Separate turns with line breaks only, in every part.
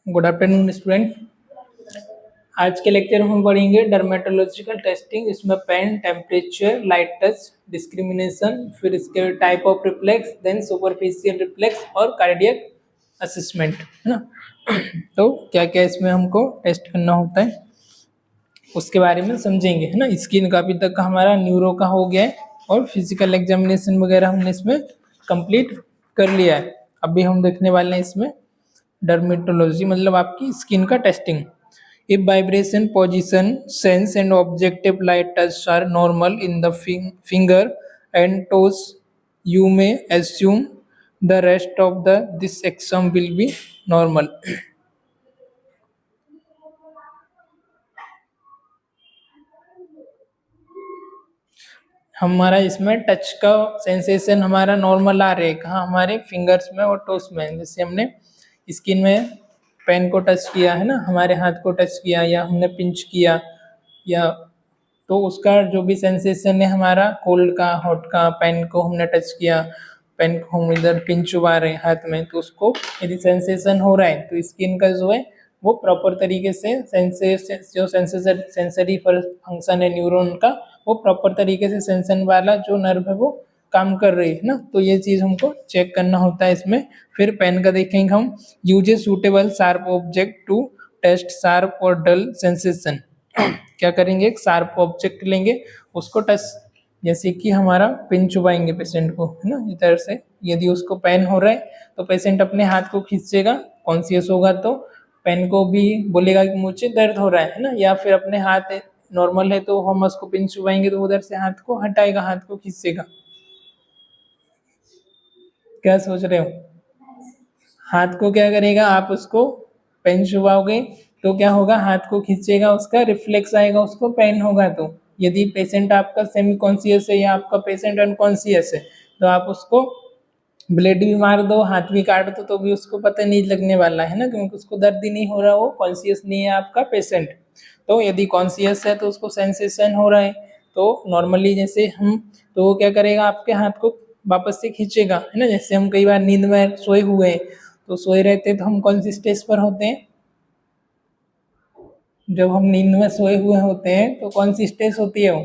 Good afternoon student. आज के lecture में हम पढ़ेंगे डर्मेटोलॉजिकल टेस्टिंग। इसमें pain, temperature, light touch, discrimination, फिर इसके type of reflex, then superficial reflex और कार्डियक असेसमेंट, है ना। तो क्या क्या इसमें हमको टेस्ट करना होता है उसके बारे में समझेंगे, है ना। स्किन का अभी तक का हमारा न्यूरो का हो गया है और फिजिकल एग्जामिनेशन वगैरह हमने इसमें कंप्लीट कर लिया है। अभी हम देखने वाले हैं इसमें डर्मेटोलॉजी, मतलब आपकी स्किन का testing. If vibration, position, sense and objective light touch are normal in the finger and toes, you may assume the rest of the this exam will be normal. हमारा इसमें टच का sensation हमारा normal आ रहे कहाँ, हमारे fingers में और toast में। जैसे हमने स्किन में पेन को टच किया है ना, हमारे हाथ को टच किया या हमने पिंच किया, या तो उसका जो भी सेंसेशन है हमारा कोल्ड का, हॉट का, पेन को हमने टच किया, पेन को हम इधर पिंच चुबा रहे हैं हाथ में, तो उसको यदि सेंसेशन हो रहा है तो स्किन का जो है वो प्रॉपर तरीके से जो सेंसरी फंक्शन है न्यूरॉन का, वो प्रॉपर तरीके से सेंसन वाला जो नर्व है वो काम कर रही है ना। तो ये चीज़ हमको चेक करना होता है इसमें। फिर पेन का देखेंगे हम, use a suitable sharp object to test sharp और डल सेंसेशन। क्या करेंगे, एक शार्प ऑब्जेक्ट लेंगे, उसको टच, जैसे कि हमारा पिन चुबाएंगे पेशेंट को, है ना, इस तरह से। यदि उसको पेन हो रहा है तो पेशेंट अपने हाथ को खींचेगा, कॉन्शियस होगा तो पेन को भी बोलेगा कि मुझे दर्द हो रहा है ना, या फिर अपने हाथ नॉर्मल है तो हम उसको पिन चुबाएंगे तो उधर से हाथ को हटाएगा, हाथ को खींचेगा। क्या सोच रहे हो, हाथ को क्या करेगा, आप उसको पेन चुबाओगे तो क्या होगा, हाथ को खींचेगा, उसका रिफ्लेक्स आएगा, उसको पेन होगा। तो यदि पेशेंट आपका सेमी कॉन्शियस है या आपका पेशेंट अनकॉन्शियस है तो आप उसको ब्लेड भी मार दो, हाथ भी काट दो, तो भी उसको पता नहीं लगने वाला है ना, क्योंकि उसको दर्द ही नहीं हो रहा, वो कॉन्शियस नहीं है आपका पेशेंट। तो यदि कॉन्शियस है तो उसको सेंसेशन हो रहा है, तो नॉर्मली जैसे हम, तो वो क्या करेगा, आपके हाथ को वापस से खींचेगा, है ना। जैसे हम कई बार नींद में सोए हुए हैं, तो सोए रहते तो हम कौन सी स्टेज पर होते हैं, जब हम नींद में सोए हुए होते हैं तो कौन सी स्टेज होती है वो,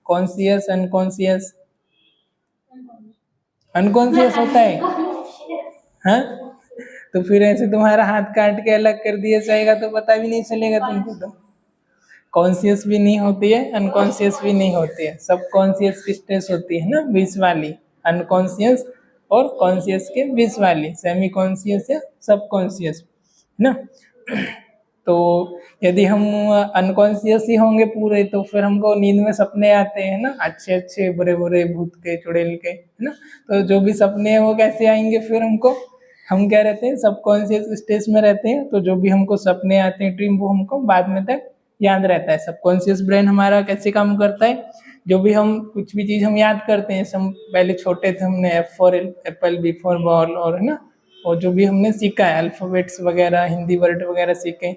कॉन्शियस, अनकॉन्शियस? अनकॉन्शियस होता है, हाँ। तो फिर ऐसे तुम्हारा हाथ काट के अलग कर दिया जाएगा तो पता भी नहीं चलेगा तुमको। तो कॉन्शियस भी नहीं होती है, अनकॉन्शियस भी नहीं होती है, सब कॉन्शियस की स्टेज होती है ना, बीच वाली, अनकॉन्शियस और कॉन्शियस के बीच वाली, सेमी कॉन्शियस या सब कॉन्शियस, है ना। तो यदि हम अनकॉन्शियस ही होंगे पूरे तो फिर हमको नींद में सपने आते हैं ना, अच्छे अच्छे बुरे बुरे भूत के, चुड़ैल के, है ना। तो जो भी सपने हैं वो कैसे आएंगे फिर हमको, हम क्या रहते हैं, सबकॉन्शियस स्टेज में रहते हैं, तो जो भी हमको सपने आते हैं ड्रीम, वो हमको बाद में तक याद रहता है। सबकॉन्शियस ब्रेन हमारा कैसे काम करता है, जो भी हम कुछ भी चीज़ हम याद करते हैं, हम पहले छोटे थे, हमने F for apple, B for ball, और है ना, और जो भी हमने सीखा है अल्फ़ाबेट्स वगैरह, हिंदी वर्ड वगैरह सीखे,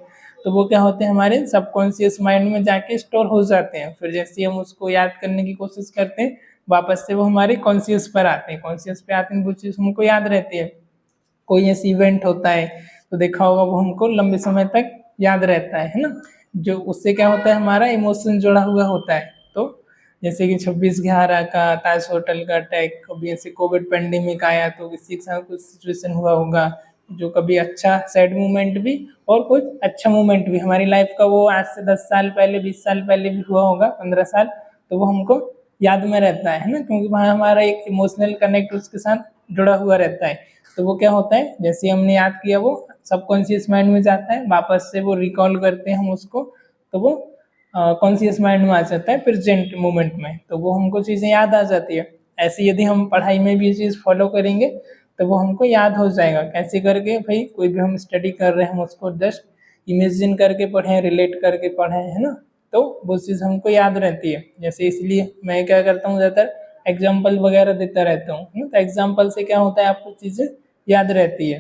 तो वो क्या होते हैं, हमारे सबकॉन्शियस माइंड में जाके स्टोर हो जाते हैं। फिर जैसे हम उसको याद करने की कोशिश करते हैं, वापस से वो हमारे कॉन्शियस पर आते हैं, कॉन्शियस पे आते हैं वो चीज़ हमको याद रहती है। कोई ऐसी इवेंट होता है तो देखा होगा वो हमको लंबे समय तक याद रहता है ना, जो उससे क्या होता है, हमारा इमोशन जुड़ा हुआ होता है। तो जैसे कि 26/11 का, ताज होटल का अटैक, कभी ऐसे कोविड पेंडेमिक आया तो किसी के साथ कुछ सिचुएशन हुआ होगा, जो कभी अच्छा सैड मोमेंट भी और कुछ अच्छा मोमेंट भी हमारी लाइफ का, वो आज से 10 साल पहले, 20 साल पहले भी हुआ होगा, 15 साल, तो वो हमको याद में रहता है ना, क्योंकि वहाँ हमारा एक इमोशनल कनेक्ट उसके साथ जुड़ा हुआ रहता है। तो वो क्या होता है, जैसे हमने याद किया वो सबकॉन्शियस माइंड में जाता है, वापस से वो रिकॉल करते हैं हम उसको, तो वो कॉन्शियस माइंड में आ जाता है प्रेजेंट मोमेंट में, तो वो हमको चीज़ें याद आ जाती है। ऐसे यदि हम पढ़ाई में भी ये चीज़ फॉलो करेंगे तो वो हमको याद हो जाएगा। कैसे करके भाई, कोई भी हम स्टडी कर रहे हैं, हम उसको जस्ट इमेजिन करके पढ़ें, रिलेट करके पढ़ें, है ना, तो वो चीज़ हमको याद रहती है। जैसे इसलिए मैं क्या करता हूँ, ज़्यादातर एग्जाम्पल वगैरह देता रहता हूँ, तो एग्जाम्पल से क्या होता है, आपको चीज़ें याद रहती है।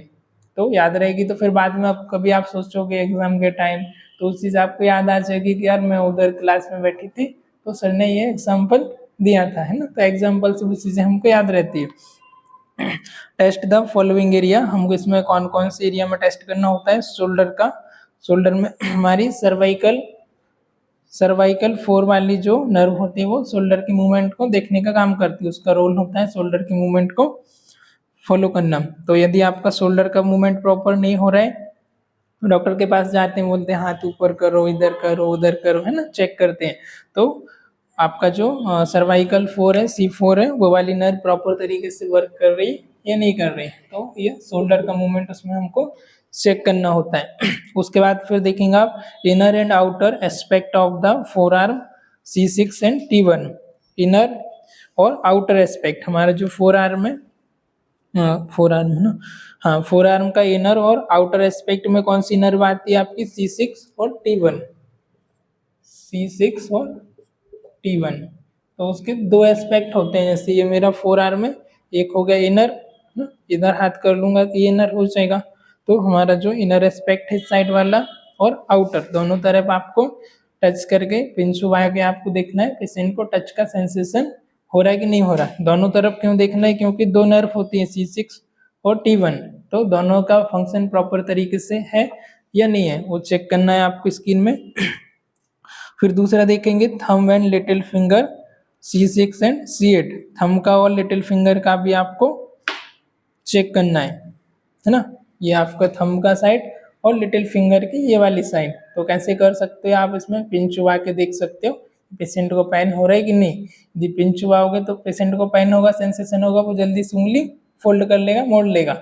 तो याद रहेगी तो फिर बाद में आप कभी आप सोचोगे एग्जाम के टाइम, तो उस चीज़ आपको याद आ जाएगी कि यार मैं उधर क्लास में बैठी थी तो सर ने ये एग्जाम्पल दिया था, है ना। तो एग्जाम्पल से वो चीज़ें हमको याद रहती है। टेस्ट द फॉलोइंग एरिया, हमको इसमें कौन कौन से एरिया में टेस्ट करना होता है? शोल्डर का, शोल्डर में हमारी सर्वाइकल 4 वाली जो नर्व होती है वो शोल्डर की मूवमेंट को देखने का काम करती है, उसका रोल होता है शोल्डर की मूवमेंट को फॉलो करना। तो यदि आपका शोल्डर का मूवमेंट प्रॉपर नहीं हो रहा है तो डॉक्टर के पास जाते हैं, बोलते हैं हाथ ऊपर करो, इधर करो, उधर करो, है ना, चेक करते हैं। तो आपका जो सर्वाइकल 4 है, C4 है, वो वाली नर्व प्रॉपर तरीके से वर्क कर रही है या नहीं कर रही, तो ये शोल्डर का मूवमेंट उसमें हमको चेक करना होता है। उसके बाद फिर देखेंगे आप inner and outer aspect of the four arm C6 and T1। Inner और आउटर एस्पेक्ट, हमारा जो फोर आर्म है, फोर आर्म है ना, हाँ, फोर आर्म का इनर और आउटर एस्पेक्ट में कौन सी नर्व आती है आपकी? C6 और T1, C6 और T1। तो उसके दो एस्पेक्ट होते हैं, जैसे ये मेरा फोर आर्म है, एक हो गया इनर, इधर हाथ कर लूंगा तो ये इनर हो जाएगा। तो हमारा जो इनर एस्पेक्ट है साइड वाला और आउटर, दोनों तरफ आपको टच करके पिन छुपा के आपको देखना है पेशेंट को टच का सेंसेशन हो रहा है कि नहीं हो रहा है। दोनों तरफ क्यों देखना है? क्योंकि दो नर्व होती है C6 और T1, तो दोनों का फंक्शन प्रॉपर तरीके से है या नहीं है वो चेक करना है आपको स्क्रीन में। फिर दूसरा देखेंगे thumb and little finger C6 and C8, thumb का और लिटिल फिंगर का भी आपको चेक करना है ना, ये आपका थंब का साइड और लिटिल फिंगर की ये वाली साइड। तो कैसे कर सकते हो आप? इसमें पिन चुबा के देख सकते हो पेशेंट को पेन हो रहा है कि नहीं। यदि पिन चुबाओगे तो पेशेंट को पेन होगा, सेंसेशन होगा, वो जल्दी से उंगली फोल्ड कर लेगा, मोड़ लेगा।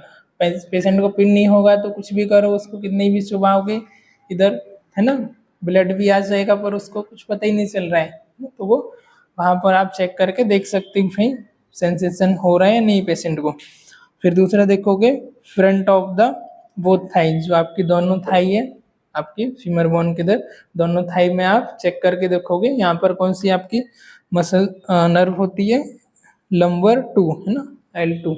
पेशेंट को पिन नहीं होगा तो कुछ भी करो, उसको कितनी भी चुबाओगे इधर, है ना, ब्लड भी आ जाएगा पर उसको कुछ पता ही नहीं चल रहा है। तो वो वहाँ पर आप चेक करके देख सकते हो भाई सेंसेशन हो रहा है या नहीं पेशेंट को। फिर दूसरा देखोगे front of the both thigh, जो आपकी दोनों थाई है, आपकी फीमर बोन के इधर दोनों थाई में आप चेक करके देखोगे यहाँ पर कौन सी आपकी मसल नर्व होती है? लंबर 2, है ना, L2।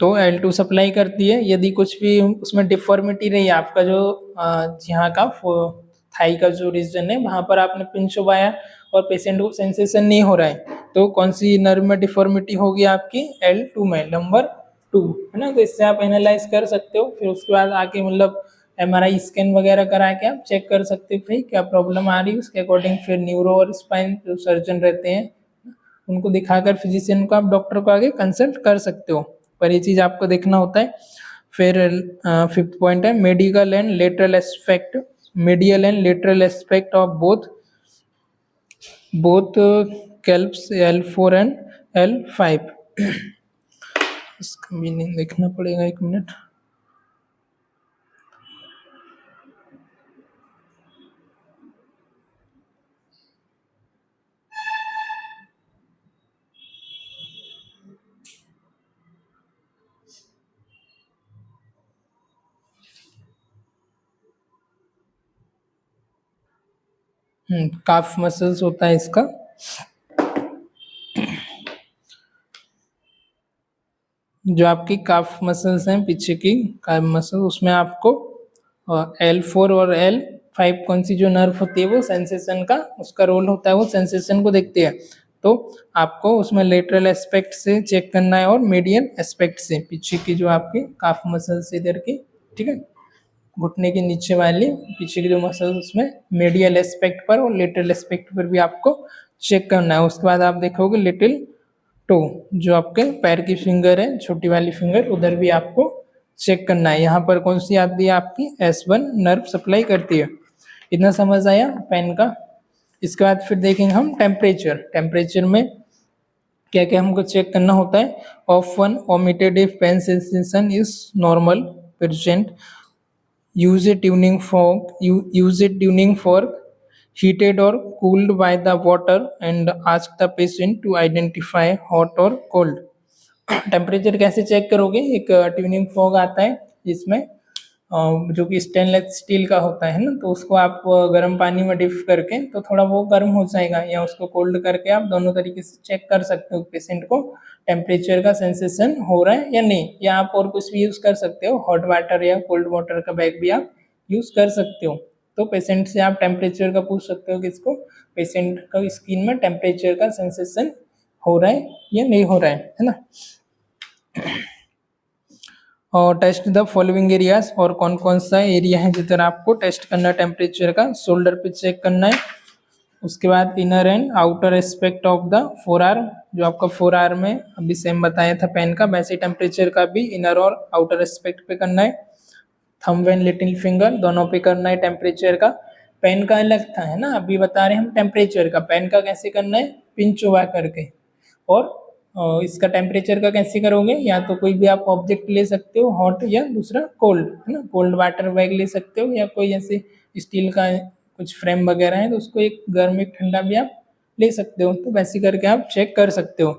तो L2 सप्लाई करती है। यदि कुछ भी उसमें डिफॉर्मिटी रही, आपका जो यहाँ का थाई का जो रीजन है वहां पर आपने पिन चुबाया और पेशेंट को सेंसेशन नहीं हो रहा है, तो कौन सी नर्व में डिफॉर्मिटी होगी? आपकी L2 में, नंबर 2, है ना। तो इससे आप एनालाइज कर सकते हो। फिर उसके बाद आके मतलब MRI स्कैन वगैरह करा के आप चेक कर सकते हो भाई क्या प्रॉब्लम आ रही है। उसके अकॉर्डिंग फिर न्यूरो और स्पाइन जो सर्जन रहते हैं उनको दिखाकर फिजिशियन को आप डॉक्टर को आगे कंसल्ट कर सकते हो, पर ये चीज़ आपको देखना होता है। फिर 5th पॉइंट है medical and lateral aspect, medial and lateral aspect of both kelps L4 and L5। इसका मीनिंग देखना पड़ेगा, एक मिनट। काफ मसल्स होता है इसका। जो आपकी काफ मसल्स हैं पीछे की काफ मसल, उसमें आपको L4 और L5 कौन सी जो नर्व होती है वो सेंसेशन का उसका रोल होता है, वो सेंसेशन को देखती है। तो आपको उसमें लेटरल एस्पेक्ट से चेक करना है और मीडियल एस्पेक्ट से, पीछे की जो आपकी काफ मसल्स इधर की, ठीक है, घुटने के नीचे वाली पीछे की जो मसल्स उसमें मीडियल एस्पेक्ट पर और लेटरल एस्पेक्ट पर भी आपको चेक करना है। उसके बाद आप देखोगे लिटिल टो, जो आपके पैर की फिंगर है, छोटी वाली फिंगर, उधर भी आपको चेक करना है। यहाँ पर कौन सी आती है आपकी S1 नर्व सप्लाई करती है। इतना समझ आया पेन का। इसके बाद फिर देखेंगे हम टेम्परेचर। टेम्परेचर में क्या क्या हमको चेक करना होता है? Of one omitted if pain sensation is normal present, use a tuning fork heated or cooled by the water and ask the patient to identify hot or cold। Temperature कैसे check करोगे? एक tuning fog आता है जिसमें जो कि stainless steel का होता है ना, तो उसको आप गर्म पानी में डिप करके तो थोड़ा वो गर्म हो जाएगा, या उसको कोल्ड करके आप दोनों तरीके से चेक कर सकते हो पेशेंट को टेम्परेचर का सेंसेशन हो रहा है या नहीं। या आप और कुछ भी यूज़ कर सकते हो, हॉट वाटर या कोल्ड वाटर का बैग भी आप यूज़ कर सकते हो। तो पेशेंट से आप टेम्परेचर का पूछ सकते हो कि इसको पेशेंट का स्किन में टेम्परेचर का सेंसेशन हो रहा है या नहीं हो रहा है ना। और टेस्ट द फॉलोइंग एरियाज, और कौन कौन सा एरिया है जिधर आपको टेस्ट करना है टेम्परेचर का। शोल्डर पे चेक करना है, उसके बाद inner and outer aspect of the four arm, जो आपका फोर आर्म में अभी सेम बताया था पेन का, वैसे टेम्परेचर का भी इनर और आउटर एस्पेक्ट पे करना है। थंब एंड लिटिल फिंगर दोनों पे करना है टेम्परेचर का। पेन का अलग था है ना, अभी बता रहे हैं हम टेम्परेचर का। पेन का कैसे करना है, पिन चुबा करके। और इसका टेम्परेचर का कैसे करोगे, या तो कोई भी आप ऑब्जेक्ट ले सकते हो हॉट या दूसरा कोल्ड है ना, कोल्ड वाटर बैग ले सकते हो, या कोई जैसे स्टील का कुछ फ्रेम वगैरह है तो उसको एक गर्म एक ठंडा भी आप ले सकते हो। तो वैसे करके आप चेक कर सकते हो।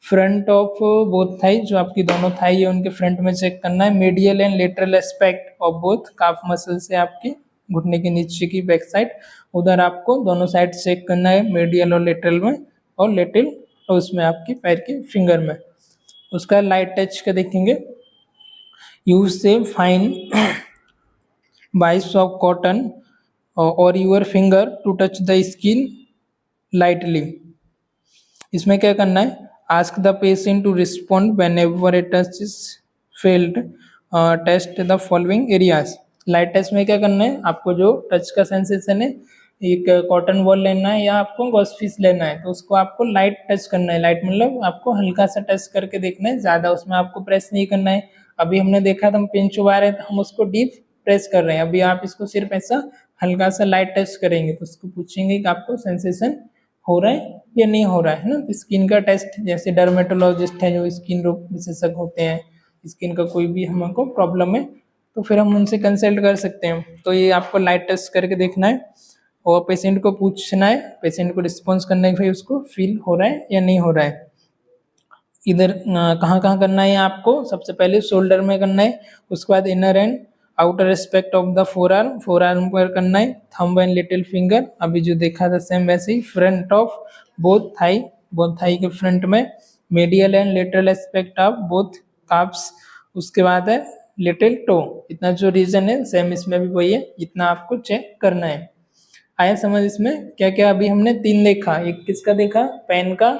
फ्रंट ऑफ बोथ थाई, जो आपकी दोनों थाई है उनके फ्रंट में चेक करना है। Medial and lateral aspect of both calf muscle से आपकी घुटने के नीचे की बैक साइड, उधर आपको दोनों साइड चेक करना है, मीडियल और लेटरल में, और लिटिल टोस में आपकी पैर की फिंगर में। उसका लाइट टच का देखेंगे। यूज से फाइन बाइस ऑफ कॉटन और your finger to touch the skin lightly. इसमें क्या करना है, ask the patient to respond whenever it is felt, test the following areas. Light touch में क्या करना है, आपको जो टच का सेंसेशन है, एक कॉटन बॉल लेना है या आपको गॉस फिश लेना है, तो उसको आपको लाइट टच करना है। लाइट मतलब आपको हल्का सा टच करके देखना है, ज़्यादा उसमें आपको प्रेस नहीं करना है। अभी हमने देखा था हम पिन चुबा रहे तो हम उसको डीप प्रेस कर रहे हैं, अभी आप इसको सिर्फ ऐसा हल्का सा लाइट टच करेंगे तो उसको पूछेंगे कि आपको सेंसेशन हो रहा है या नहीं हो रहा है ना। स्किन का टेस्ट, जैसे डर्मेटोलॉजिस्ट है जो स्किन रोग विशेषज्ञ होते हैं, स्किन का कोई भी हमको प्रॉब्लम है तो फिर हम उनसे कंसल्ट कर सकते हैं। तो ये आपको लाइट टेस्ट करके देखना है और पेशेंट को पूछना है, पेशेंट को रिस्पॉन्स करना है कि भाई उसको फील हो रहा है या नहीं हो रहा है। इधर कहाँ कहाँ करना है आपको, सबसे पहले शोल्डर में करना है, उसके बाद inner and outer aspect of the four arm पर करना है। थंब एंड लिटिल फिंगर अभी जो देखा था सेम वैसे ही। फ्रंट ऑफ बोथ थाई के फ्रंट में। Medial and lateral aspect of both carbs, उसके बाद है लिटिल टो। इतना जो रीजन है सेम इसमें भी वही है, इतना आपको चेक करना है। आया समझ इसमें क्या क्या अभी हमने तीन देखा, एक किसका देखा, पेन का,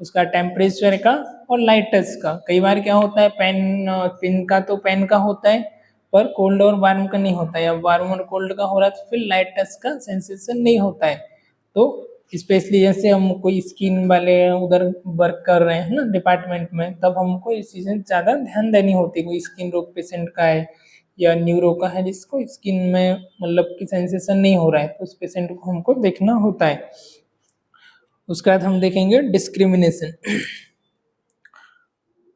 उसका टेम्परेचर का और लाइट टच का। कई बार क्या होता है, पिन का तो पेन का होता है पर कोल्ड और वार्म का नहीं होता है, अब वार्म और कोल्ड का हो रहा है तो फिर लाइट टच का सेंसेशन नहीं होता है। तो स्पेशली जैसे हम कोई स्किन वाले उधर वर्क कर रहे हैं ना डिपार्टमेंट में, तब हमको इस चीज़ें ज़्यादा ध्यान देनी होती है। कोई स्किन रोग पेशेंट का है या न्यूरो का है जिसको स्किन में मतलब कि सेंसेशन नहीं हो रहा है, तो उस पेशेंट को हमको देखना होता है। उसके बाद हम देखेंगे discrimination.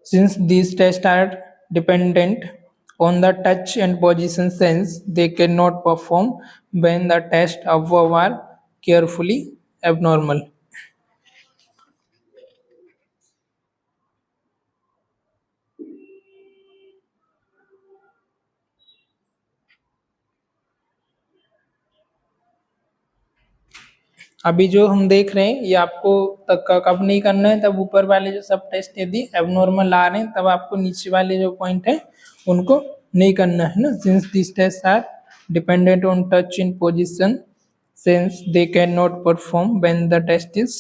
Since these tests are dependent on the touch and position sense, they cannot perform when the tests above are carefully abnormal. अभी जो हम देख रहे हैं ये आपको तक कब नहीं करना है, तब ऊपर वाले जो सब टेस्ट यदि एबनॉर्मल आ रहे हैं तब आपको नीचे वाले जो पॉइंट है उनको नहीं करना है ना। Since this test are dependent on touch in position since they cannot perform when the test is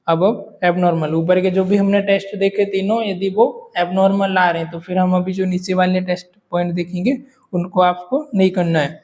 above abnormal. ऊपर के जो भी हमने टेस्ट देखे तीनों, यदि वो एबनॉर्मल आ रहे हैं तो फिर हम अभी जो नीचे वाले टेस्ट पॉइंट देखेंगे उनको आपको नहीं करना है।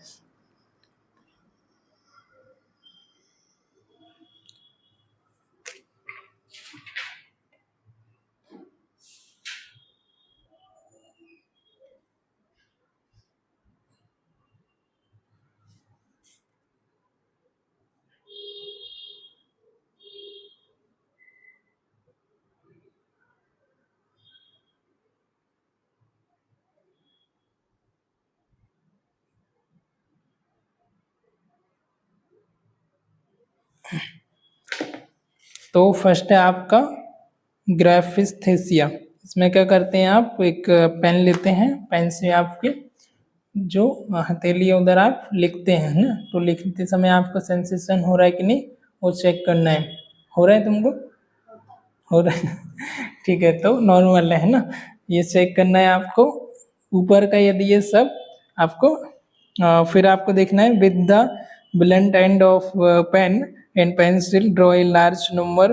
तो फर्स्ट है आपका ग्राफिस्थेसिया। इसमें क्या करते हैं, आप एक पेन लेते हैं, पेन से आपके जो हथेली उधर आप लिखते हैं ना, तो लिखते समय आपको सेंसेशन हो रहा है कि नहीं वो चेक करना है। हो रहा है तुमको, हो रहा है ठीक है, तो नॉर्मल है ना, ये चेक करना है आपको। ऊपर का यदि ये सब आपको फिर आपको देखना है with the blunt end of pen and pencil draw a large number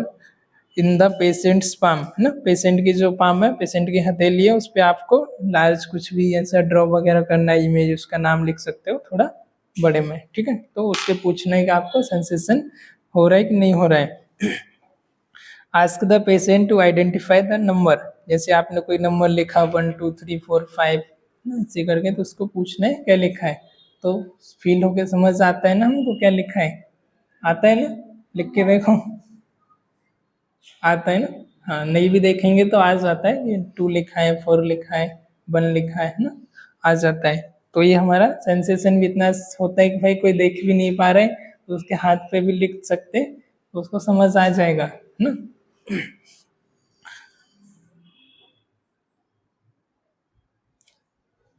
in the patients palm, है ना, पेशेंट की जो पाम है, पेशेंट की हथेली है, उस पर आपको लार्ज कुछ भी ऐसा ड्रॉ वगैरह करना है, इमेज उसका नाम लिख सकते हो थोड़ा बड़े में, ठीक है। तो उससे पूछना है कि आपको सेंसेशन हो रहा है कि नहीं हो रहा है। Ask the patient to identify the number, जैसे आपने कोई नंबर लिखा 1 2 3 4 5 ऐसे करके, तो उसको पूछना है क्या लिखा है, तो फील होके समझ आता है ना हमको क्या लिखा है, आता है ना, लिख के देखो, आता है ना। हाँ, नहीं भी देखेंगे तो आ जाता है कि 2 लिखा है, 4 लिखा है, 1 लिखा है ना, आ जाता है। तो ये हमारा सेंसेशन भी इतना होता है कि भाई कोई देख भी नहीं पा रहे तो उसके हाथ पे भी लिख सकते, तो उसको समझ आ जाएगा, है ना।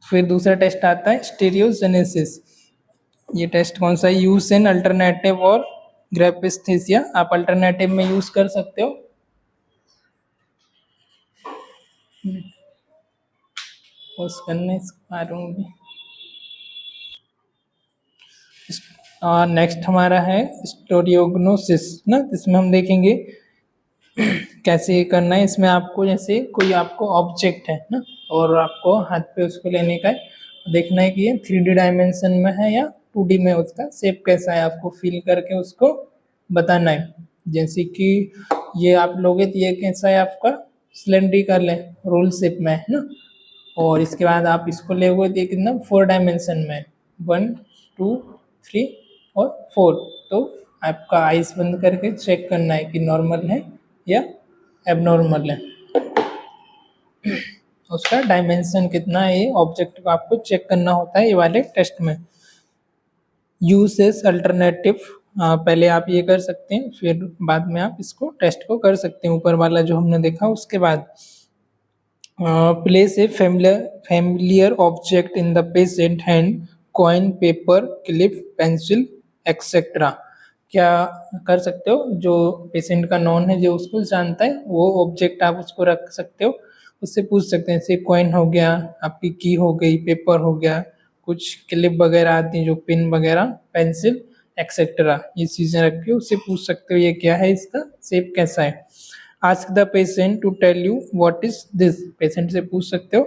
फिर दूसरा टेस्ट आता है स्टीरियोजेनेसिस। ये टेस्ट कौन सा है, यूज एन अल्टरनेटिव और ग्रेपिस्थेसिया, आप अल्टरनेटिव में यूज कर सकते हो। उस करने मारूंगी। नेक्स्ट हमारा है स्टोरियोग्नोसिस ना, इसमें हम देखेंगे कैसे करना है। इसमें आपको जैसे कोई आपको ऑब्जेक्ट है ना, और आपको हाथ पे उसको लेने का है, देखना है कि ये 3D डायमेंशन में है या 2D में, उसका शेप कैसा है आपको फील करके उसको बताना है। जैसे कि ये आप लोगे तो ये कैसा है आपका सिलेंड्रिकल है, रोल शेप में है ना, और इसके बाद आप इसको लेोगे तो ये कितना 4 डायमेंशन में, 1 2 3 और 4। तो आपका आइस बंद करके चेक करना है कि नॉर्मल है या एबनॉर्मल है, उसका डायमेंशन कितना है, ये ऑब्जेक्ट को आपको चेक करना होता है ये वाले टेस्ट में। यूसेस अल्टरनेटिव, पहले आप ये कर सकते हैं, फिर बाद में आप इसको टेस्ट को कर सकते हैं, ऊपर वाला जो हमने देखा उसके बाद। Place a familiar object in the patient hand, coin, paper, clip, pencil, etcetera. क्या कर सकते हो, जो पेशेंट का नॉन है जो उसको जानता है वो ऑब्जेक्ट आप उसको रख सकते हो, उससे पूछ सकते हैं, जैसे कॉइन हो गया, आपकी की हो गई, पेपर हो गया, कुछ क्लिप वगैरह आती हैं जो पिन वगैरह, पेंसिल, एक्सेट्रा, ये चीज़ें रख के उससे पूछ सकते हो ये क्या है, इसका शेप कैसा है। Ask the patient to tell you what is this, patient से पूछ सकते हो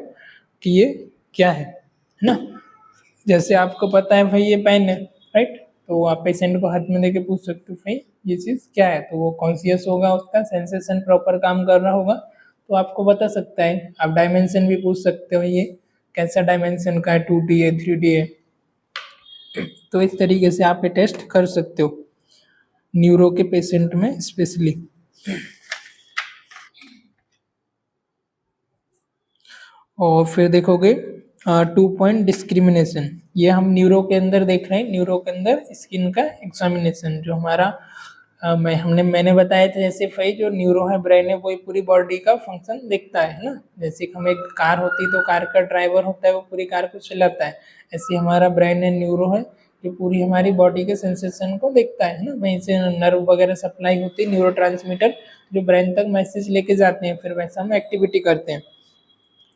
कि ये क्या है ना। जैसे आपको पता है भाई ये पेन है, राइट, तो आप पेशेंट को हाथ में देके पूछ सकते हो भाई ये चीज़ क्या है, तो वो कॉन्शियस होगा, उसका सेंसेशन प्रॉपर काम कर रहा होगा, तो आपको बता सकता है। आप डायमेंशन भी पूछ सकते हो, ये कैसा डायमेंशन का है, 2D है, 3D है, तो इस तरीके से आप ये टेस्ट कर सकते हो न्यूरो के पेशेंट में स्पेशली। और फिर देखोगे 2 पॉइंट डिस्क्रिमिनेशन, ये हम न्यूरो के अंदर देख रहे हैं, न्यूरो के अंदर स्किन का एग्जामिनेशन जो हमारा मैंने बताया था, जैसे भाई जो न्यूरो है ब्रेन है वही पूरी बॉडी का फंक्शन देखता है ना, जैसे कि हम एक कार होती तो कार का ड्राइवर होता है वो पूरी कार को चलाता है, ऐसे हमारा ब्रेन है, न्यूरो है, जो पूरी हमारी बॉडी के सेंसेशन को देखता है ना, वहीं से नर्व वगैरह सप्लाई होती है, न्यूरो जो ब्रेन तक मैसेज लेके जाते हैं, फिर वैसा हम एक्टिविटी करते हैं।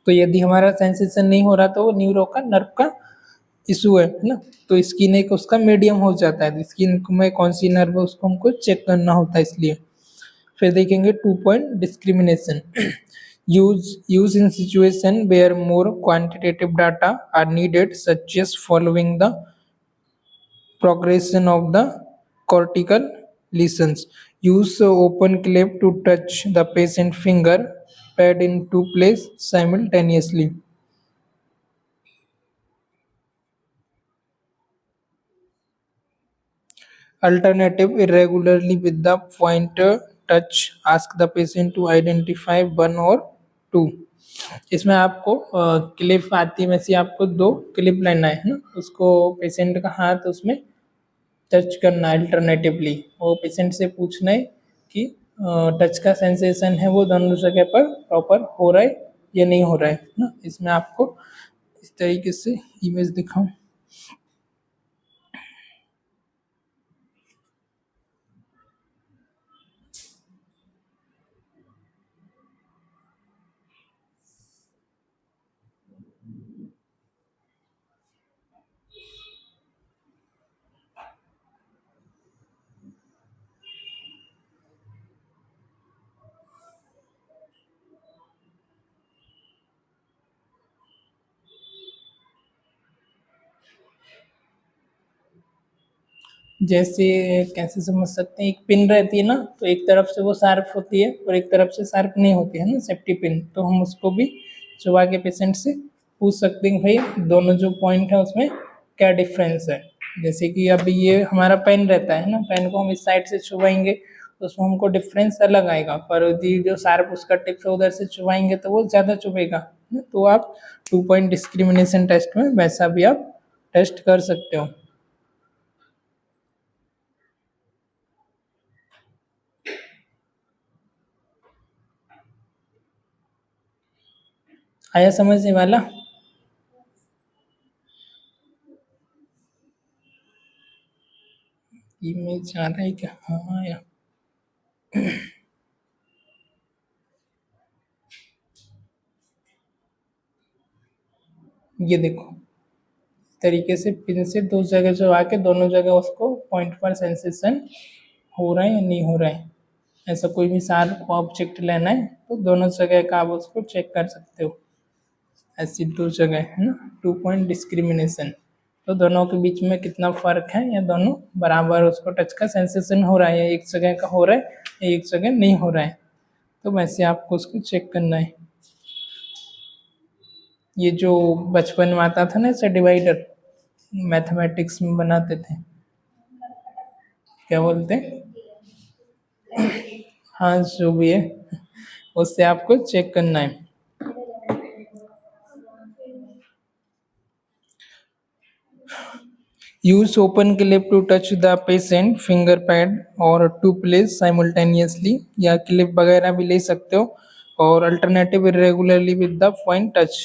तो यदि हमारा सेंसेशन नहीं हो रहा तो वो न्यूरो का नर्व का इशू है ना, तो स्किन एक उसका मीडियम हो जाता है, तो स्किन में कौन सी नर्व है उसको हमको चेक करना होता है इसलिए। फिर देखेंगे 2 point discrimination, use in situation where more quantitative data are needed such as following the progression of the cortical lesions. Use open clip to touch the patient finger pad in two places simultaneously. Alternative, irregularly with the pointer touch, ask the patient to identify one or two. इसमें आपको clip आती है, वैसे आपको 2 clip लेना है ना, उसको पेशेंट का हाथ उसमें टच करना है अल्टरनेटिवली, वो पेशेंट से पूछना है कि टच का सेंसेशन है वो दोनों जगह पर प्रॉपर हो रहा है या नहीं हो रहा है ना। इसमें आपको इस तरीके से इमेज दिखाऊं, जैसे कैसे समझ सकते हैं, एक पिन रहती है ना, तो एक तरफ से वो शार्प होती है और एक तरफ से शार्प नहीं होती है ना, सेफ्टी पिन, तो हम उसको भी चुबा के पेशेंट से पूछ सकते हैं भाई दोनों जो पॉइंट है उसमें क्या डिफरेंस है। जैसे कि अब ये हमारा पेन रहता है ना, पेन को हम इस साइड से चुबाएंगे तो उसमें हमको डिफरेंस अलग आएगा, पर यदि जो शार्प उसका टिप है उधर से चुबाएंगे तो वो ज़्यादा चुभेगा। तो आप 2 पॉइंट डिस्क्रिमिनेशन टेस्ट में वैसा भी आप टेस्ट कर सकते हो। आया समझने वाला? इमेज आ रहा है क्या? हाँ आया। ये देखो, इस तरीके से पिन से दो जगह जो आके दोनों जगह उसको पॉइंट पर सेंसेशन हो रहा है या नहीं हो रहा है। ऐसा कोई भी शार्प ऑब्जेक्ट लेना है तो दोनों जगह का आप उसको चेक कर सकते हो। ऐसी दो जगह है ना, 2 पॉइंट डिस्क्रिमिनेशन, तो दोनों के बीच में कितना फर्क है या दोनों बराबर उसको टच का सेंसेशन हो रहा है, या एक जगह का हो रहा है या एक जगह नहीं हो रहा है, तो वैसे आपको उसको चेक करना है। ये जो बचपन में आता था ना ऐसा डिवाइडर, मैथमेटिक्स में बनाते थे, क्या बोलते हैं, हाँ जो भी है, उससे आपको चेक करना है। Use open clip to touch the patient finger pad और to place simultaneously, या क्लिप वगैरह भी ले सकते हो, और alternative irregularly with the point touch।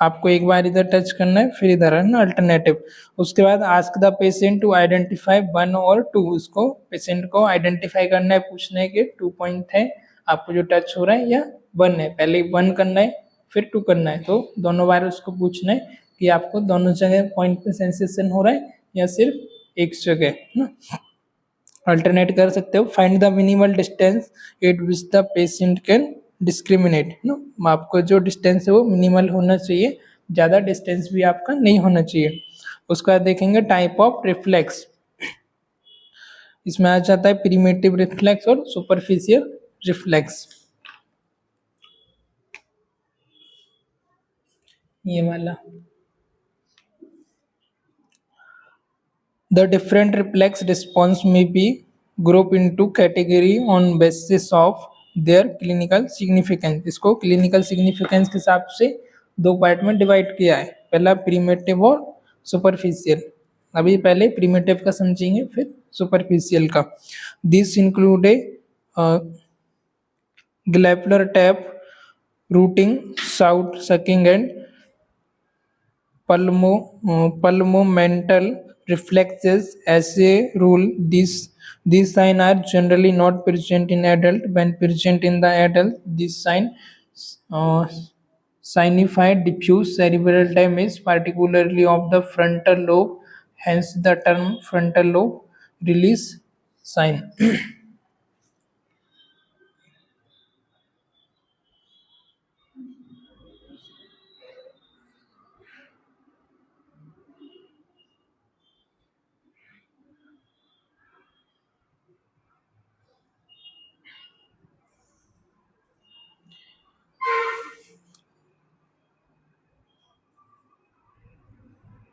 आपको एक बार इधर टच करना है फिर इधर, है ना, अल्टरनेटिव। उसके बाद ask the patient to identify 1 और 2, उसको पेशेंट को आइडेंटिफाई करना है, पूछना है कि 2 पॉइंट है आपको जो टच हो रहा है या 1 है। पहले 1 करना है फिर 2 करना है, तो दोनों बार उसको पूछना है कि आपको दोनों जगह पॉइंट पे सेंसेशन हो रहा है या सिर्फ एक जगह, है ना। अल्टरनेट कर सकते हो, find the minimal distance eight which the patient can discriminate ना, आपको जो डिस्टेंस है वो मिनिमल होना चाहिए, ज़्यादा डिस्टेंस भी आपका नहीं होना चाहिए। उसका देखेंगे टाइप ऑफ रिफ्लेक्स, इसमें आ जाता है प्रीमेटिव रिफ्लेक्स और सुपरफिशियल रिफ्लेक्स, ये वाला। The different reflex response may be grouped into category on basis of their clinical significance। इसको clinical significance के हिसाब से दो पार्ट में डिवाइड किया है, पहला प्रीमेटिव और सुपरफिशियल। अभी पहले प्रीमेटिव का समझेंगे फिर सुपरफिशियल का। This include a glabellar tap, rooting, snout sucking and pulmomental reflexes. As a rule, these signs are generally not present in adult. When present in the adult, this sign uh, signify diffuse cerebral damage, particularly of the frontal lobe. Hence, the term frontal lobe release sign।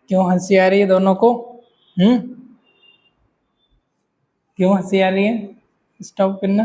क्यों हंसी आ रही है दोनों को? क्यों हंसी आ रही है? स्टॉप करना।